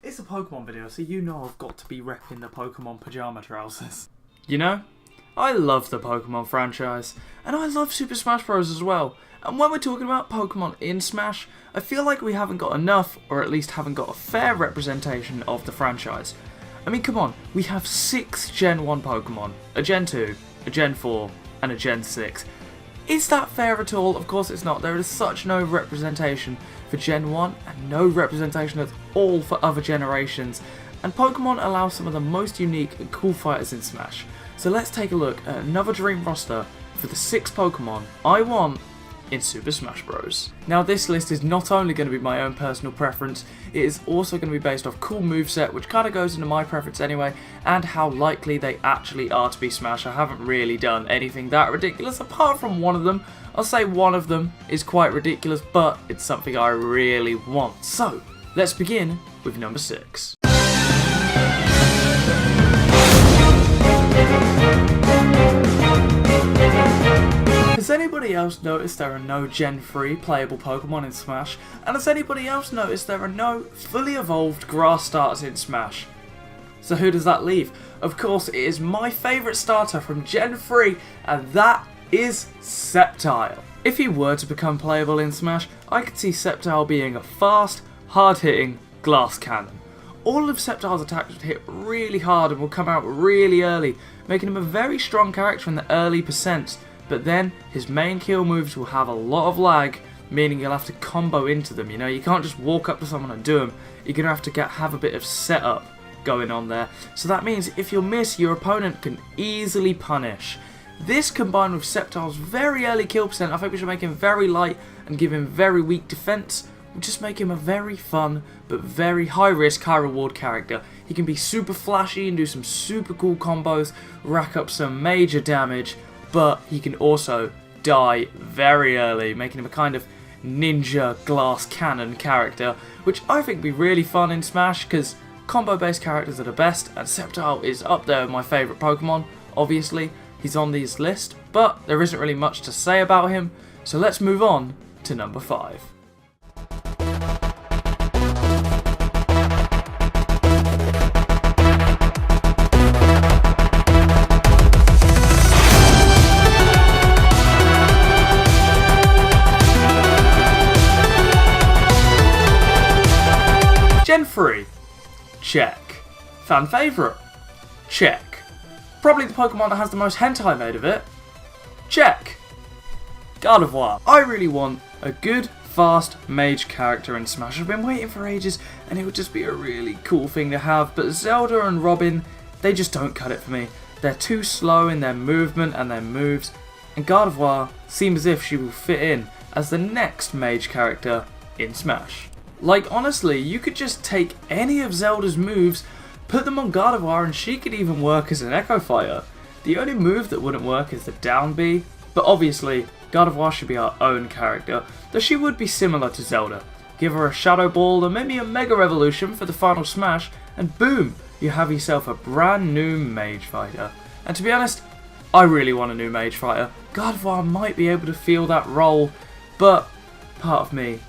It's a Pokemon video, so you know I've got to be repping the Pokemon pajama trousers. You know, I love the Pokemon franchise, and I love Super Smash Bros. As well. And when we're talking about Pokemon in Smash, I feel like we haven't got enough, or at least haven't got a fair representation of the franchise. I mean, come on, we have 6 Gen 1 Pokemon, a Gen 2, a Gen 4, and a Gen 6. Is that fair at all? Of course it's not. There is such no representation for Gen 1 and no representation at all for other generations. And Pokemon allows some of the most unique and cool fighters in Smash. So let's take a look at another dream roster for the 6 Pokemon I want in Super Smash Bros. Now this list is not only going to be my own personal preference, it is also going to be based off cool moveset, which kind of goes into my preference anyway, and how likely they actually are to be Smash. I haven't really done anything that ridiculous apart from one of them. I'll say one of them is quite ridiculous, but it's something I really want. So let's begin with number 6. Has anybody else noticed there are no Gen 3 playable Pokemon in Smash? And has anybody else noticed there are no fully evolved grass starters in Smash? So who does that leave? Of course it is my favourite starter from Gen 3, and that is Sceptile. If he were to become playable in Smash, I could see Sceptile being a fast, hard-hitting glass cannon. All of Sceptile's attacks would hit really hard and will come out really early, making him a very strong character in the early percents. But then his main kill moves will have a lot of lag, meaning you'll have to combo into them. You know, you can't just walk up to someone and do them. You're going to have to have a bit of setup going on there. So that means if you miss, your opponent can easily punish. This combined with Sceptile's very early kill percent, I think we should make him very light and give him very weak defense. We'll just make him a very fun but very high risk, high reward character. He can be super flashy and do some super cool combos, rack up some major damage, but he can also die very early, making him a kind of ninja glass cannon character, which I think would be really fun in Smash, because combo based characters are the best, and Sceptile is up there with my favourite Pokemon. Obviously, he's on this list, but there isn't really much to say about him, so let's move on to number 5. Gen 3, check. Fan favourite, check. Probably the Pokemon that has the most hentai made of it, check. Gardevoir. I really want a good, fast mage character in Smash. I've been waiting for ages and it would just be a really cool thing to have, but Zelda and Robin, they just don't cut it for me. They're too slow in their movement and their moves, and Gardevoir seems as if she will fit in as the next mage character in Smash. Like, honestly, you could just take any of Zelda's moves, put them on Gardevoir, and she could even work as an Echo Fighter. The only move that wouldn't work is the down B, but obviously, Gardevoir should be our own character, though she would be similar to Zelda. Give her a Shadow Ball or maybe a Mega Revolution for the final smash, and boom, you have yourself a brand new Mage Fighter. And to be honest, I really want a new Mage Fighter. Gardevoir might be able to feel that role, but part of me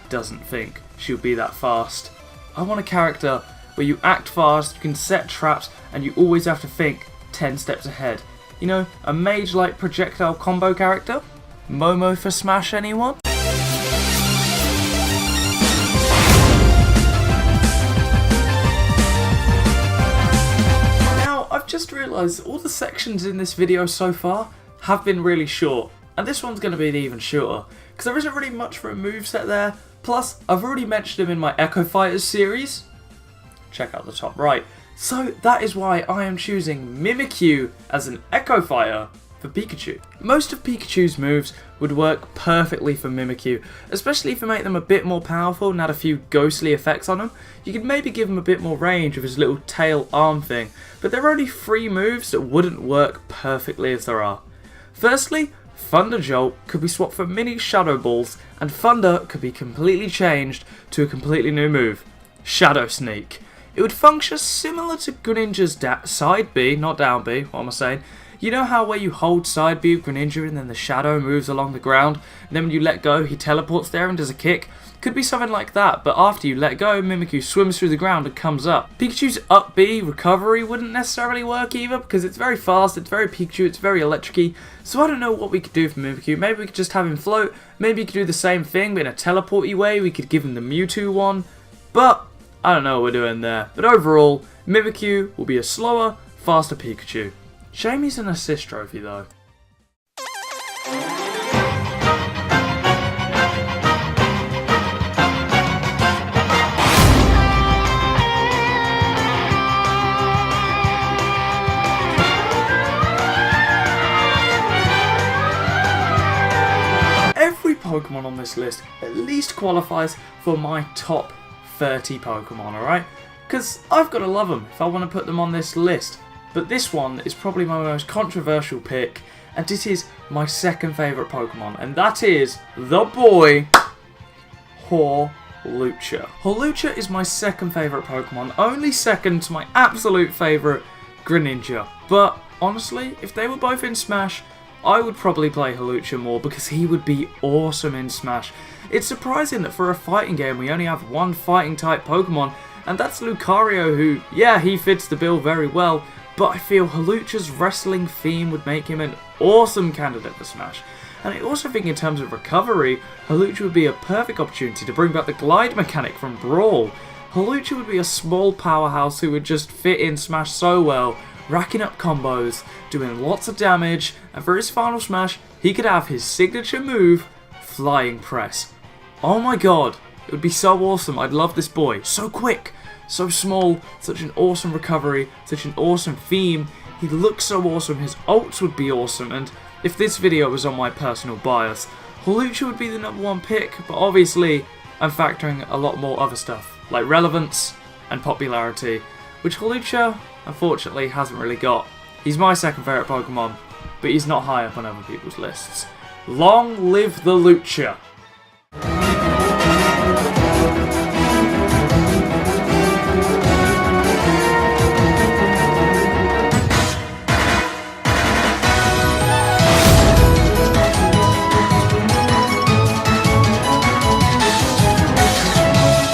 doesn't think she'll be that fast. I want a character where you act fast, you can set traps, and you always have to think 10 steps ahead. You know, a mage-like projectile combo character? Momo for Smash, anyone? Now, I've just realised all the sections in this video so far have been really short, and this one's going to be even shorter, because there isn't really much for a moveset there. Plus, I've already mentioned him in my Echo Fighters series. Check out the top right. So that is why I am choosing Mimikyu as an Echo Fighter for Pikachu. Most of Pikachu's moves would work perfectly for Mimikyu, especially if you make them a bit more powerful and add a few ghostly effects on him. You could maybe give him a bit more range with his little tail arm thing, but there are only 3 moves that wouldn't work perfectly as there are. Firstly, Thunder Jolt could be swapped for mini Shadow Balls, and Thunder could be completely changed to a completely new move, Shadow Sneak. It would function similar to Greninja's side B, not down B, what am I saying? You know how where you hold side B with Greninja and then the shadow moves along the ground, and then when you let go he teleports there and does a kick? Could be something like that, but after you let go, Mimikyu swims through the ground and comes up. Pikachu's up B recovery wouldn't necessarily work either, because it's very fast, it's very Pikachu, it's very electric-y. So I don't know what we could do for Mimikyu. Maybe we could just have him float, maybe we could do the same thing, but in a teleport-y way, we could give him the Mewtwo one. But I don't know what we're doing there. But overall, Mimikyu will be a slower, faster Pikachu. Shame he's an assist trophy though. Every Pokemon on this list at least qualifies for my top 30 Pokemon, alright? Because I've got to love them if I want to put them on this list. But this one is probably my most controversial pick, and it is my second favourite Pokemon, and that is the boy Hawlucha. Hawlucha is my second favourite Pokemon, only second to my absolute favourite Greninja. But honestly, if they were both in Smash, I would probably play Hawlucha more because he would be awesome in Smash. It's surprising that for a fighting game we only have one fighting type Pokemon, and that's Lucario, who, yeah, he fits the bill very well, but I feel Hawlucha's wrestling theme would make him an awesome candidate for Smash. And I also think in terms of recovery, Hawlucha would be a perfect opportunity to bring back the glide mechanic from Brawl. Hawlucha would be a small powerhouse who would just fit in Smash so well, racking up combos, doing lots of damage, and for his final Smash, he could have his signature move, Flying Press. Oh my god, it would be so awesome. I'd love this boy. So quick, so small, such an awesome recovery, such an awesome theme. He looks so awesome, his ults would be awesome, and if this video was on my personal bias, Hawlucha would be the #1 pick, but obviously I'm factoring a lot more other stuff, like relevance and popularity, which Hawlucha unfortunately hasn't really got. He's my second favourite Pokemon, but he's not high up on other people's lists. Long live the Lucha!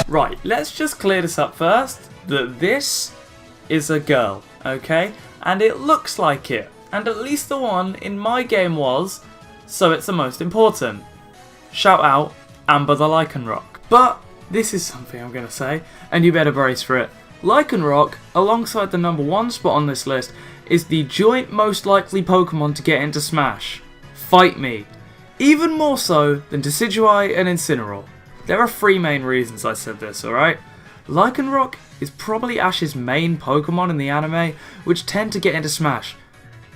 Right, let's just clear this up first, that this is a girl, okay? And it looks like it, and at least the one in my game was, so it's the most important. Shout out, Amber the Lycanroc. But this is something I'm going to say, and you better brace for it. Lycanroc, alongside the #1 spot on this list, is the joint most likely Pokemon to get into Smash. Fight me. Even more so than Decidueye and Incineroar. There are 3 main reasons I said this, alright? Lycanroc is probably Ash's main Pokemon in the anime, which tend to get into Smash.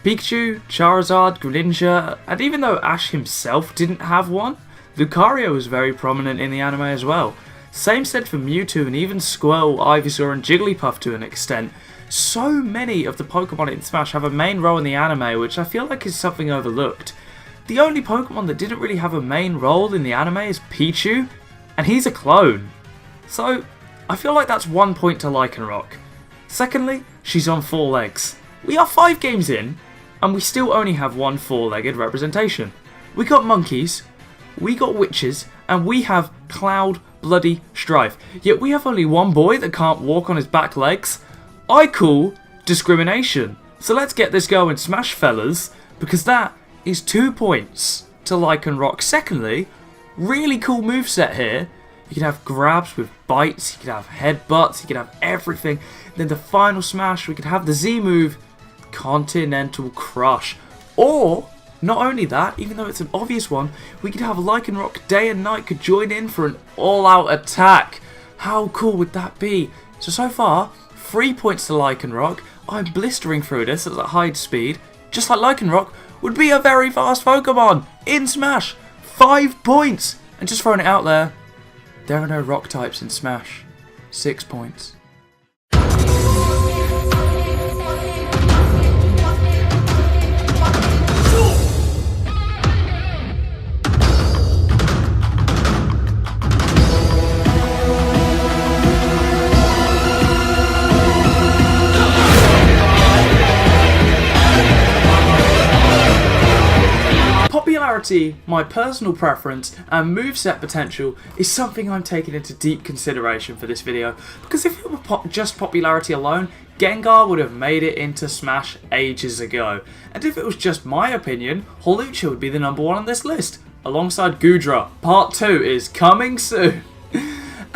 Pikachu, Charizard, Greninja, and even though Ash himself didn't have one, Lucario was very prominent in the anime as well. Same said for Mewtwo and even Squirtle, Ivysaur and Jigglypuff to an extent. So many of the Pokemon in Smash have a main role in the anime, which I feel like is something overlooked. The only Pokemon that didn't really have a main role in the anime is Pichu, and he's a clone. So, I feel like that's 1 point to Lycanroc. Secondly, she's on 4 legs. We are 5 games in, and we still only have 1 4-legged representation. We got monkeys, we got witches, and we have Cloud Bloody Strife. Yet we have only 1 boy that can't walk on his back legs. I call discrimination. So let's get this going, Smash fellas, because that is 2 points to Lycanroc. Secondly, really cool moveset here. You could have grabs with bites, you could have headbutts, you could have everything. Then the final Smash, we could have the Z move, Continental Crush. Or, not only that, even though it's an obvious one, we could have Lycanroc day and night could join in for an all-out attack. How cool would that be? So far, 3 points to Lycanroc. I'm blistering through this at a high speed. Just like Lycanroc would be a very fast Pokemon in Smash. 5 points! And just throwing it out there, there are no rock types in Smash. 6 points. popularity, my personal preference, and moveset potential is something I'm taking into deep consideration for this video, because if it were just popularity alone, Gengar would have made it into Smash ages ago, and if it was just my opinion, Hawlucha would be the number 1 on this list, alongside Goodra. Part 2 is coming soon.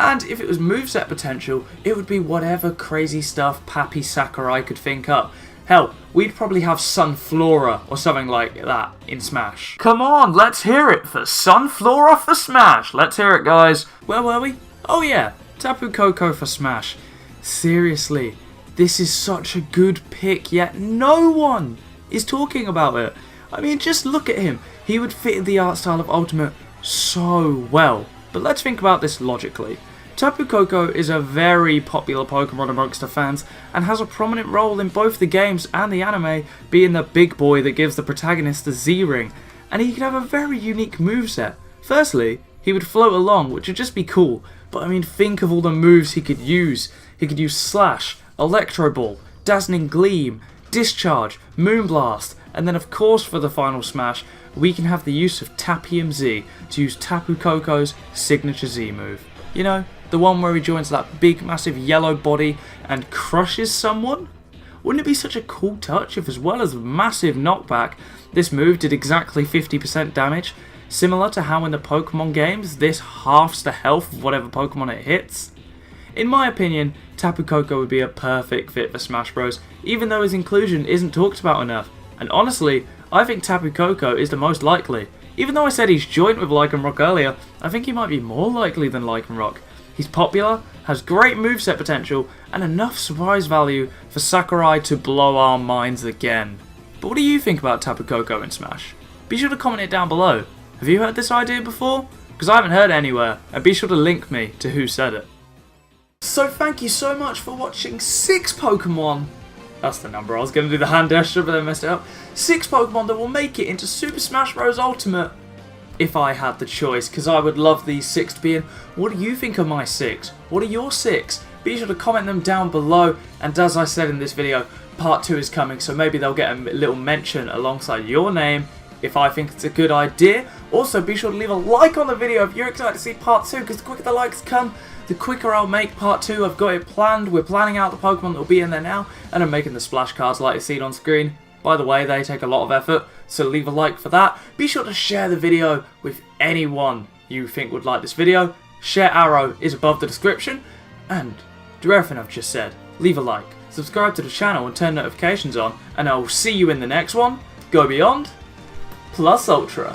And if it was moveset potential, it would be whatever crazy stuff Pappy Sakurai could think up. Hell, we'd probably have Sunflora or something like that in Smash. Come on, let's hear it for Sunflora for Smash. Let's hear it, guys. Where were we? Oh yeah, Tapu Koko for Smash. Seriously, this is such a good pick, yet no one is talking about it. I mean, just look at him. He would fit the art style of Ultimate so well. But let's think about this logically. Tapu Koko is a very popular Pokemon amongst the fans and has a prominent role in both the games and the anime, being the big boy that gives the protagonist the Z-Ring, and he can have a very unique moveset. Firstly, he would float along, which would just be cool, but I mean, think of all the moves he could use. He could use Slash, Electro Ball, Dazzling Gleam, Discharge, Moonblast, and then of course for the final Smash, we can have the use of Tapium Z to use Tapu Koko's signature Z move. You know, the one where he joins that big massive yellow body and crushes someone? Wouldn't it be such a cool touch if, as well as massive knockback, this move did exactly 50% damage, similar to how in the Pokemon games this halves the health of whatever Pokemon it hits? In my opinion, Tapu Koko would be a perfect fit for Smash Bros, even though his inclusion isn't talked about enough, and honestly, I think Tapu Koko is the most likely. Even though I said he's joint with Lycanroc earlier, I think he might be more likely than Lycanroc. He's popular, has great moveset potential, and enough surprise value for Sakurai to blow our minds again. But what do you think about Tapu Koko in Smash? Be sure to comment it down below. Have you heard this idea before? Because I haven't heard it anywhere, and be sure to link me to who said it. So thank you so much for watching 6 Pokemon. That's the number, I was going to do the hand gesture but then messed it up. 6 Pokemon that will make it into Super Smash Bros. Ultimate. If I had the choice, because I would love these 6 to be in. What do you think of my 6? What are your 6? Be sure to comment them down below, and as I said in this video, part 2 is coming, so maybe they'll get a little mention alongside your name if I think it's a good idea. Also, be sure to leave a like on the video if you're excited to see part 2, because the quicker the likes come, the quicker I'll make part 2. I've got it planned. We're planning out the Pokemon that will be in there now, and I'm making the splash cards like you see on screen. By the way, they take a lot of effort, so leave a like for that. Be sure to share the video with anyone you think would like this video. Share arrow is above the description, and do everything I've just said. Leave a like, subscribe to the channel and turn notifications on, and I will see you in the next one. Go beyond, plus ultra.